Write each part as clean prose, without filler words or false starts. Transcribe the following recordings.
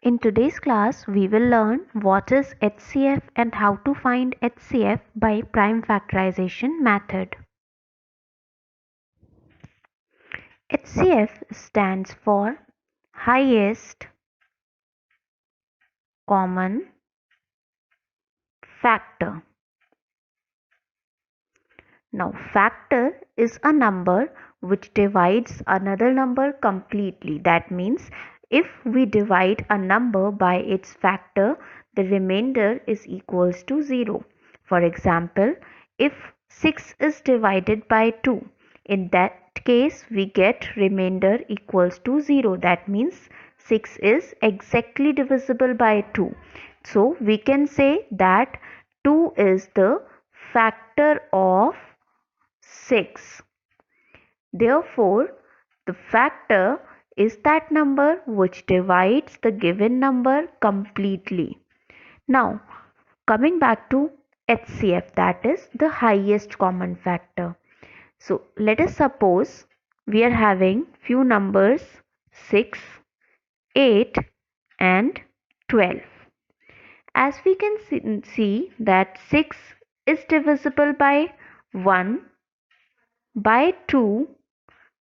In today's class, we will learn what is HCF and how to find HCF by prime factorization method. HCF stands for highest common factor. Now, factor is a number which divides another number completely. That means if we divide a number by its factor, the remainder is equals to 0. For example, if 6 is divided by 2, in that case we get remainder equals to 0. That means 6 is exactly divisible by 2. So we can say that 2 is the factor of 6. Therefore, the factor is that number which divides the given number completely. Now, coming back to HCF, that is the highest common factor. So, let us suppose we are having few numbers 6, 8 and 12. As we can see that 6 is divisible by 1, by 2,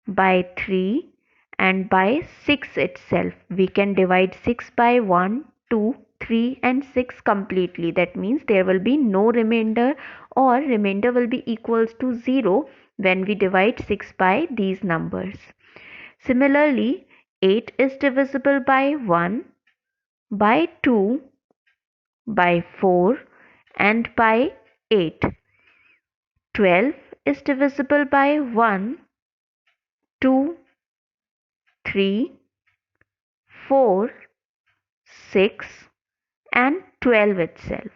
by 3 and by 6 itself. We can divide 6 by 1, 2, 3 and 6 completely. That means there will be no remainder, or remainder will be equals to 0 when we divide 6 by these numbers. Similarly, 8 is divisible by 1, by 2, by 4 and by 8. 12 is divisible by 1, 2, 3, 4, 6 and 12 itself.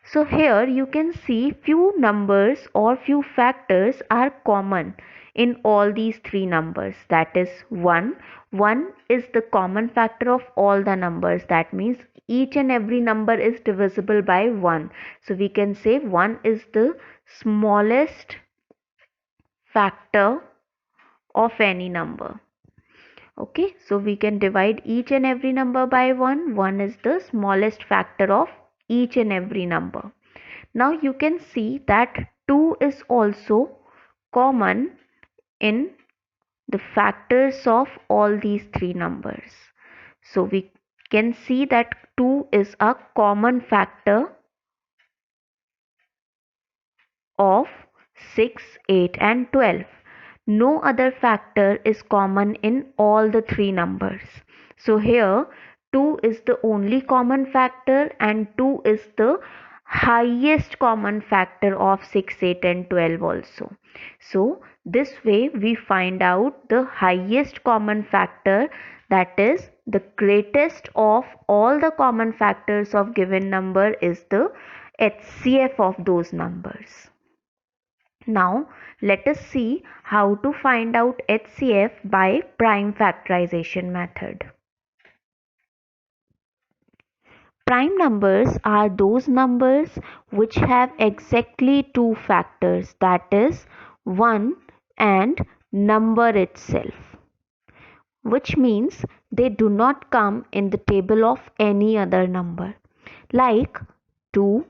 So here you can see few numbers or few factors are common in all these three numbers. That is 1. 1 is the common factor of all the numbers. That means each and every number is divisible by 1. So we can say 1 is the smallest factor of any number. Okay, so we can divide each and every number by 1. 1 is the smallest factor of each and every number. Now you can see that 2 is also common in the factors of all these three numbers. So we can see that 2 is a common factor of 6, 8 and 12. No other factor is common in all the three numbers. So here 2 is the only common factor and 2 is the highest common factor of 6, 8 and 12 also. So this way we find out the highest common factor, that is the greatest of all the common factors of given number is the HCF of those numbers. Now let us see how to find out HCF by prime factorization method. Prime numbers are those numbers which have exactly two factors, that is 1 and number itself, which means they do not come in the table of any other number, like 2,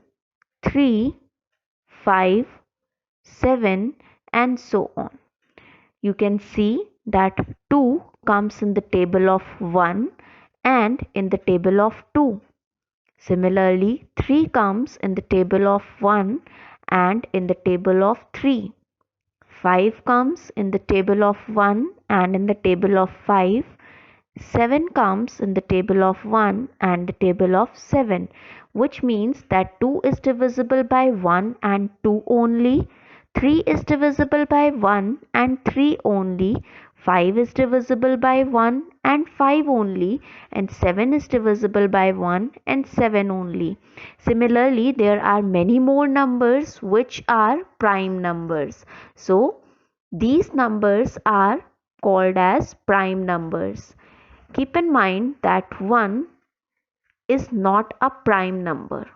3, 5, 7 and so on. You can see that 2 comes in the table of 1 and in the table of 2. Similarly, 3 comes in the table of 1 and in the table of 3. 5 comes in the table of 1 and in the table of 5. 7 comes in the table of 1 and the table of 7, which means that 2 is divisible by 1 and 2 only. 3 is divisible by 1 and 3 only. 5 is divisible by 1 and 5 only, and 7 is divisible by 1 and 7 only. Similarly, there are many more numbers which are prime numbers. So, these numbers are called as prime numbers. Keep in mind that 1 is not a prime number,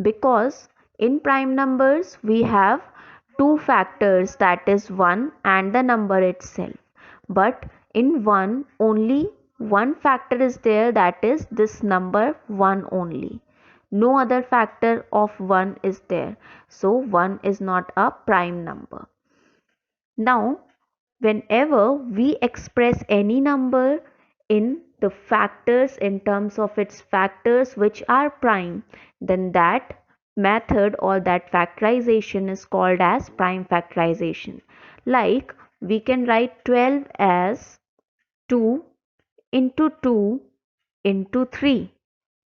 because in prime numbers we have two factors, that is 1 and the number itself. But in 1 only one factor is there, that is this number 1 only. No other factor of 1 is there. So 1 is not a prime number. Now, whenever we express any number in the factors in terms of its factors which are prime, then that method or that factorization is called as prime factorization. Like we can write 12 as 2 into 2 into 3.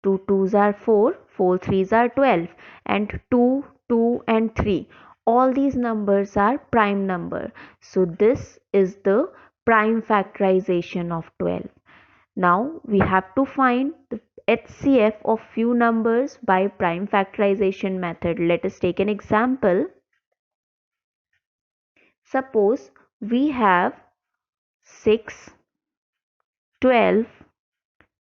2 twos are 4, 4 threes are 12, and 2, 2 and 3. All these numbers are prime number. So this is the prime factorization of 12. Now we have to find the HCF of few numbers by prime factorization method. Let us take an example. Suppose we have 6, 12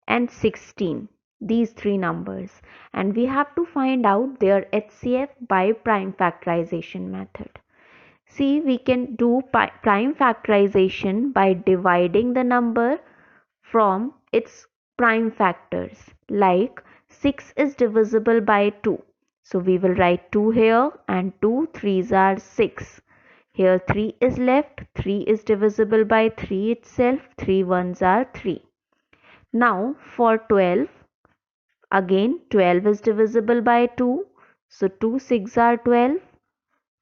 and 16, these three numbers, and we have to find out their HCF by prime factorization method. See, we can do prime factorization by dividing the number from its prime factors. Like 6 is divisible by 2, so we will write 2 here, and 2 threes are 6. Here 3 is left, 3 is divisible by 3 itself, 3 ones are 3. Now for 12, again 12 is divisible by 2, so 2 6 are 12.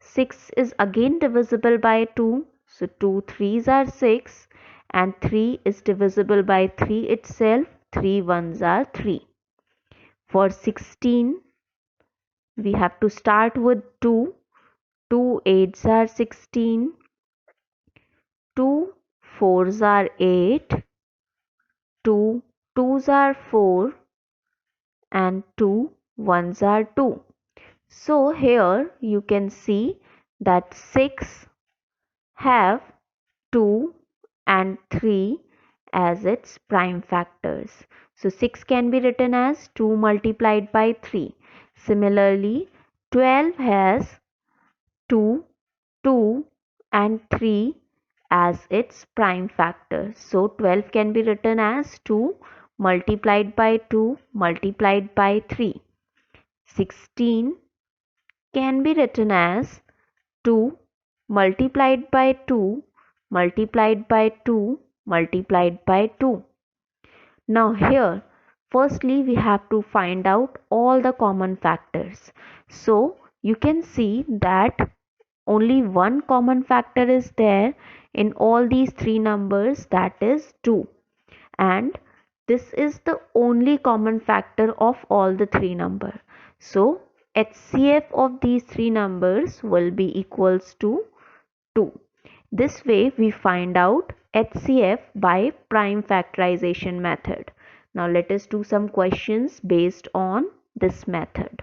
6 is again divisible by 2, so 2 3s are 6, and 3 is divisible by 3 itself, 3 ones are 3. For 16, we have to start with 2, 2 8s are 16, 2 4s are 8, 2 2s are 4, and 2 ones are 2. So here you can see that 6 have 2 and 3 as its prime factors. So 6 can be written as 2 multiplied by 3. Similarly, 12 has 2, 2 and 3 as its prime factor. So 12 can be written as 2 multiplied by 2 multiplied by 3. 16 can be written as 2 multiplied by 2 multiplied by 2 multiplied by 2. Now here, firstly we have to find out all the common factors. So you can see that only one common factor is there in all these three numbers, that is 2. And this is the only common factor of all the three numbers. So HCF of these three numbers will be equals to 2. This way we find out HCF by prime factorization method. Now let us do some questions based on this method.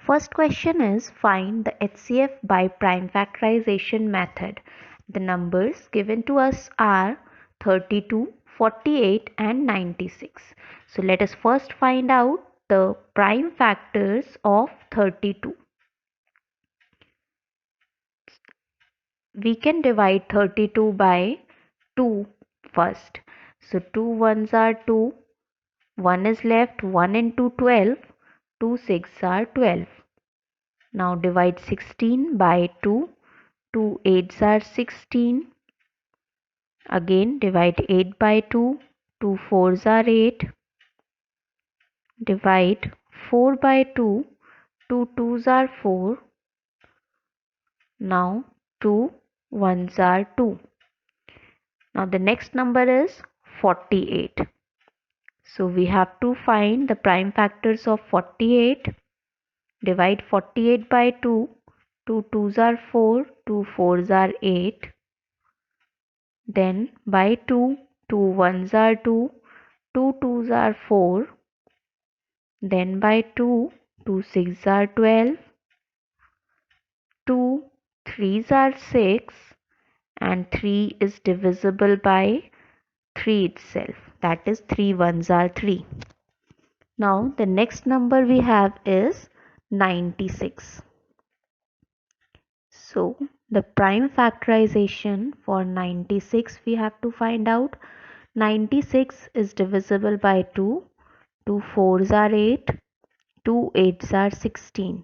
First question is, find the HCF by prime factorization method. The numbers given to us are 32, 48 and 96. So let us first find out the prime factors of 32. We can divide 32 by 2 first. So 2 ones are 2, 1 is left, 1 into 12, 2 6 are 12. Now divide 16 by 2, 2 8s are 16. Again divide 8 by 2, 2 4s are 8. Divide 4 by 2, 2 2s are 4. Now 2 1s are 2. Now the next number is 48. So we have to find the prime factors of 48. Divide 48 by 2. 2 2s are 4, 2 4s are 8. Then by 2, 2 1s are 2, 2 2s are 4. Then by 2, 2 6s are 12, 2 3s are 6, and 3 is divisible by 3 itself, that is 3 ones are 3. Now the next number we have is 96. So the prime factorization for 96 we have to find out. 96 is divisible by 2. 2 4s are 8. 2 8s are 16.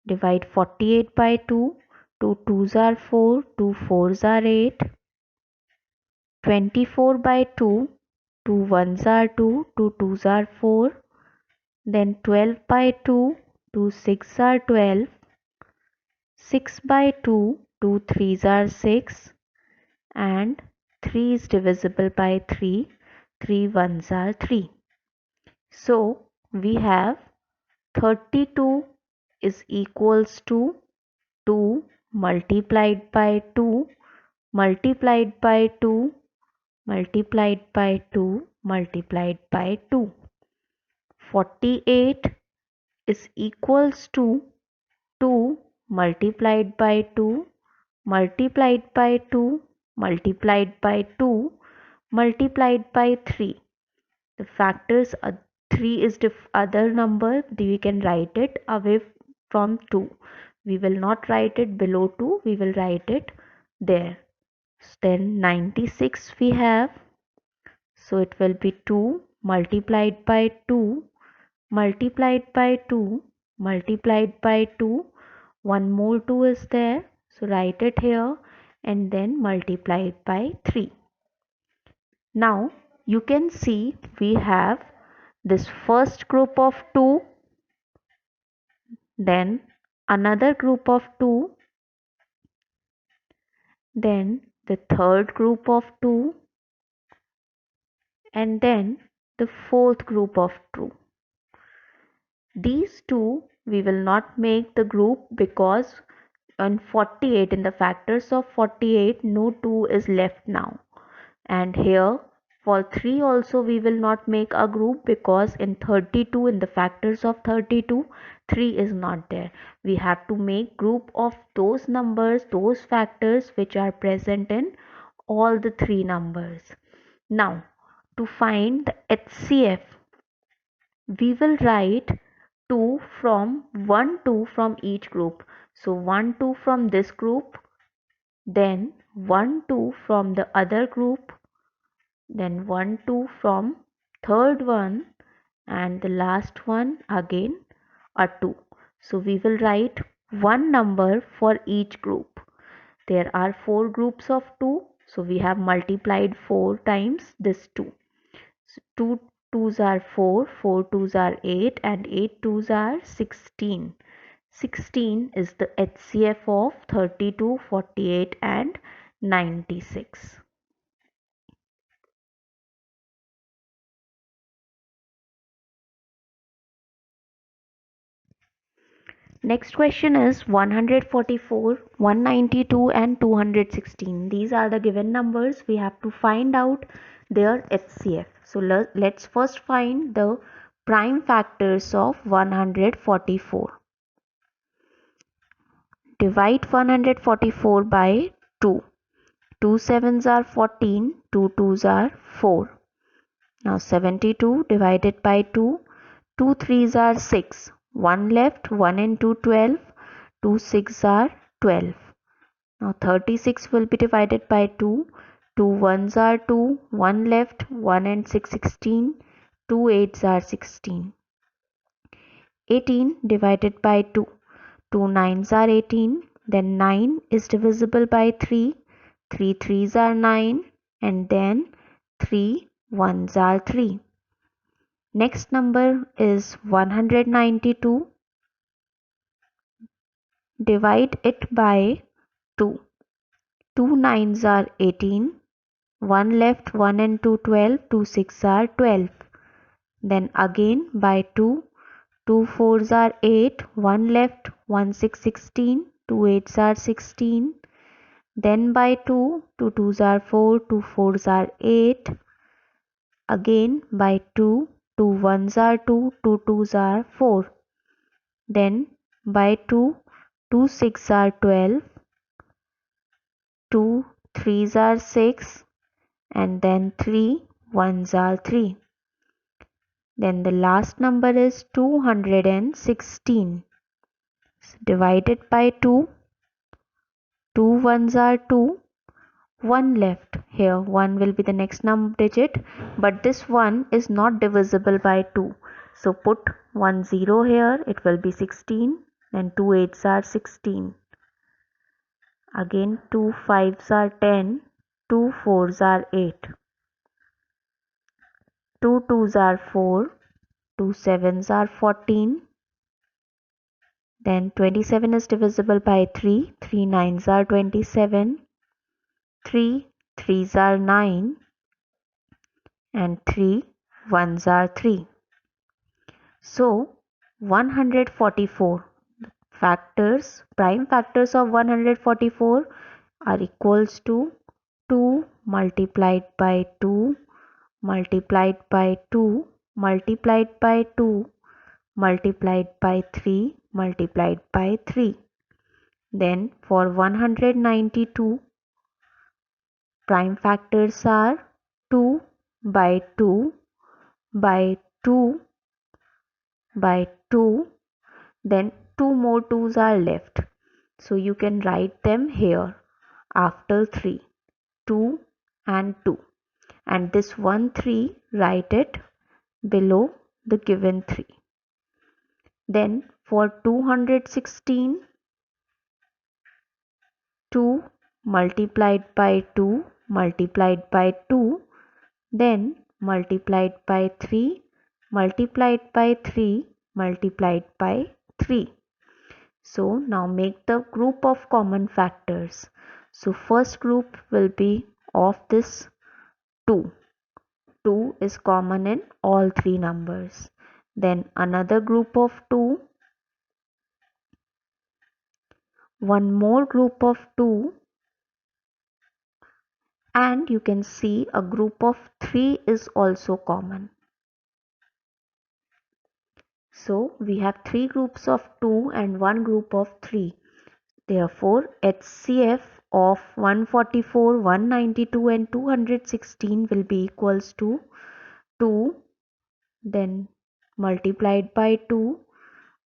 Divide 48 by 2. 2 2s are 4. 2 4s are 8. 24 by 2. 2 1s are 2. 2 2s are 4. Then 12 by 2. 2 6 are 12. 6 by 2. 2 3s are 6. And 3 is divisible by 3. 3 1s are 3. So we have 32 is equals to 2 multiplied by 2 multiplied by 2 multiplied by 2 multiplied by 2. 48 is equals to 2 multiplied by 2 multiplied by 2 multiplied by 2 multiplied by 3. The factors 3 is other number, we can write it away from 2. We will not write it below 2, we will write it there. Then 96 we have, so it will be 2 multiplied by 2 multiplied by 2 multiplied by 2. One more 2 is there, so write it here and then multiply it by 3. Now you can see we have this first group of 2, then another group of 2, then the third group of 2, and then the fourth group of 2. These two we will not make the group because on 48, in the factors of 48, no 2 is left now. And here for 3 also we will not make a group because in 32, in the factors of 32, 3 is not there. We have to make group of those numbers, those factors which are present in all the 3 numbers. Now to find the HCF, we will write 2 from 1 2 from each group. So 1 2 from this group, then 1 2 from the other group, then 1 2 from third one, and the last one again a 2. So we will write one number for each group. There are 4 groups of 2, so we have multiplied 4 times this 2. So 2 2s are 4, 4 2s are 8, and 8 2s are 16. 16 is the HCF of 32, 48 and 96. Next question is 144, 192 and 216. These are the given numbers. We have to find out their HCF. So let's first find the prime factors of 144. Divide 144 by 2. 2 sevens are 14, 2 twos are 4. Now 72 divided by 2. 2 threes are 6. 1 left, 1 and 2 12. 2 6 are 12. Now 36 will be divided by 2. 2 ones are 2. 1 left, 1 and 6 16. 2 eights are 16. 18 divided by 2. 2 nines are 18. Then 9 is divisible by 3. 3 threes are 9. And then 3 ones are 3. Next number is 192. Divide it by 2. 2 nines are 18. 1 left, 1 and 2 12. 2 6 are 12. Then again by 2. 2 fours are 8. 1 left, 1 6 16. 2 eights are 16. Then by 2. 2 twos are 4. 2 fours are 8. Again by 2. 2 ones are 2. 2 twos are 4. Then by 2. 2 6 are 12. 2 threes are 6. And then 3 ones are 3. Then the last number is 216. Divided by 2. 2 ones are 2, 1 left. Here 1 will be the next digit, but this 1 is not divisible by 2. So put 1 0 here, it will be 16, then 2 8s are 16. Again 2 5s are 10, 2 4s are 8. 2 2s are 4, 2 7s are 14. Then 27 is divisible by 3, 3 9s are 27, 3 3s are 9, and 3 1s are 3. So 144 prime factors of 144 are equals to 2 multiplied by 2 multiplied by 2 multiplied by 2 multiplied by 3 multiplied by 3. Then for 192, prime factors are 2 by 2 by 2 by 2. Then 2 more 2's are left. So you can write them here after 3. 2 and 2. And this 1 3, write it below the given 3. Then for 216, 2 multiplied by 2 multiplied by 2, then multiplied by 3 multiplied by 3 multiplied by 3. So now make the group of common factors. So first group will be of this 2. 2 is common in all three numbers. Then another group of 2, one more group of 2, and you can see a group of 3 is also common. So we have 3 groups of 2 and 1 group of 3. Therefore, HCF of 144, 192 and 216 will be equals to 2, then multiplied by 2,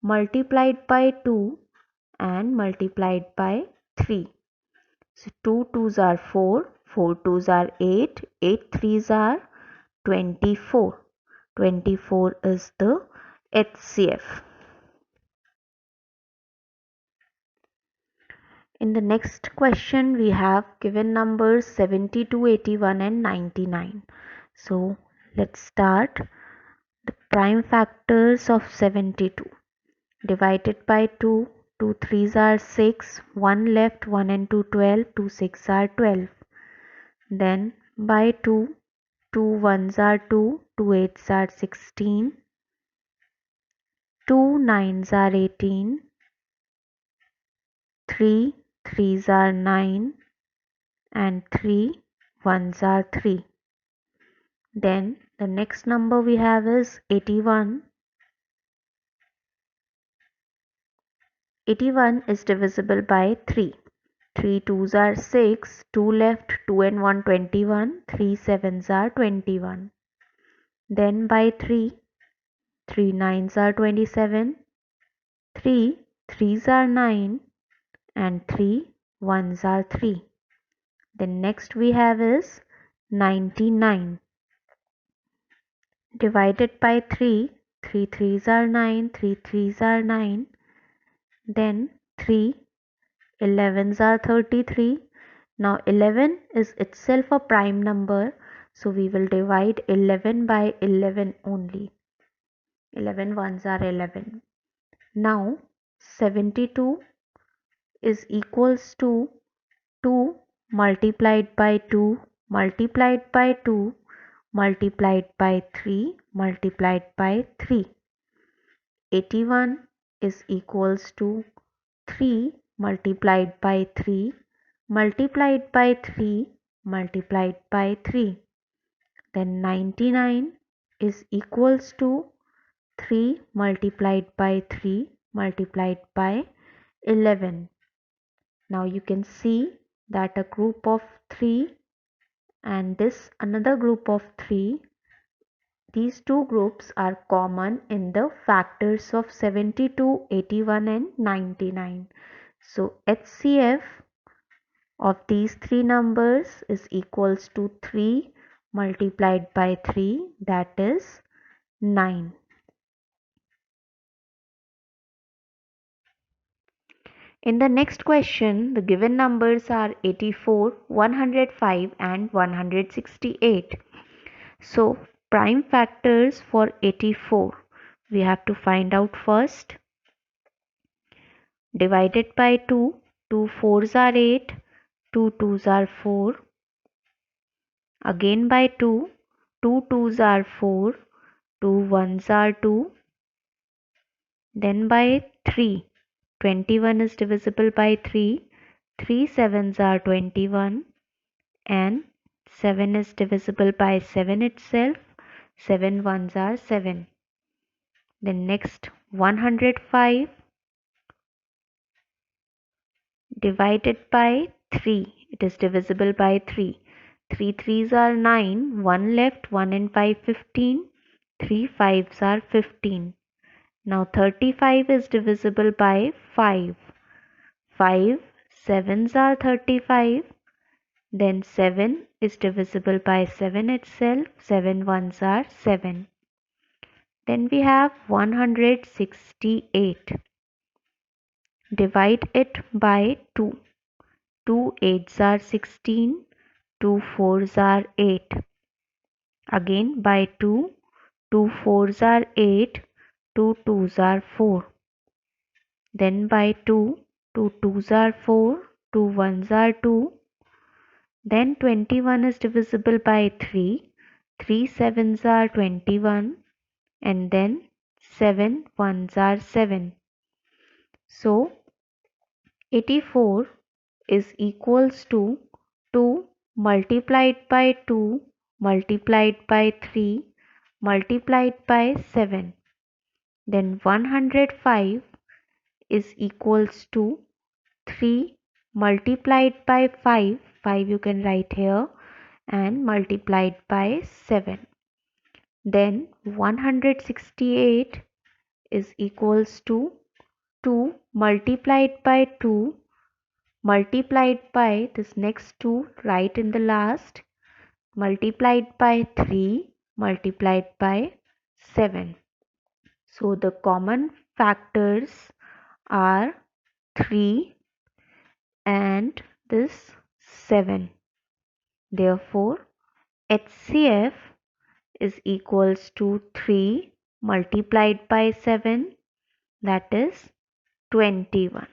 multiplied by 2 and multiplied by 3. So 2 2's are 4, 4 2's are 8, 8 3's are 24. 24 is the HCF. In the next question, we have given numbers 72, 81 and 99. So let's start. The prime factors of 72. Divided by 2, 2 3's are 6, 1 left, 1 and 2 12, 2 6 are 12. Then by 2, 2 1's are 2, 2 8's are 16, 2 9's are 18, 3 3's are 9, and 3 1's are 3. Then the next number we have is 81. 81 is divisible by 3. 3 2's are 6, 2 left, 2 and 1 21, 3 7's are 21. Then by 3, 3 9's are 27, 3 3's are 9, and 3 1's are 3. Then next we have is 99. Divided by 3, 3 3's are 9, 3 3's are 9. Then 3 11's are 33. Now 11 is itself a prime number, so we will divide 11 by 11 only. 11 ones are 11. Now 72 is equals to 2 multiplied by 2 multiplied by 2 multiplied by 3 multiplied by 3. 81 is equals to 3 multiplied by 3 multiplied by 3 multiplied by 3. Then 99 is equals to 3 multiplied by 3 multiplied by 11. Now you can see that a group of 3 and this another group of 3, these two groups are common in the factors of 72, 81 and 99. So HCF of these three numbers is equals to 3 multiplied by 3, that is 9. In the next question, the given numbers are 84, 105 and 168. So, prime factors for 84, we have to find out first. Divided by 2, 2 fours are 8, 2 twos are 4. Again by 2, 2 twos are 4, 2 ones are 2. Then by 3, 21 is divisible by 3, 3 sevens are 21, and 7 is divisible by 7 itself, 7 ones are 7. Then next 105 divided by 3, it is divisible by 3. 3 threes are 9, 1 left, 1 and 5 15, 3 fives are 15. Now 35 is divisible by 5. 5 sevens are 35. Then 7 is divisible by 7 itself. 7 ones are 7. Then we have 168. Divide it by 2. 2 eights are 16. 2 fours are 8. Again by 2. 2 fours are 8. 2 twos are 4. Then by 2. 2 twos are 4. 2 ones are 2. Then 21 is divisible by 3. 3 sevens are 21. And then 7 ones are 7. So 84 is equals to 2 multiplied by 2 multiplied by 3 multiplied by 7. Then 105 is equals to 3 multiplied by 5, 5 you can write here, and multiplied by 7. Then 168 is equals to 2 multiplied by 2 multiplied by this next 2 right in the last, multiplied by 3 multiplied by 7. So the common factors are 3 and this 7. Therefore, HCF is equals to 3 multiplied by 7, that is 21.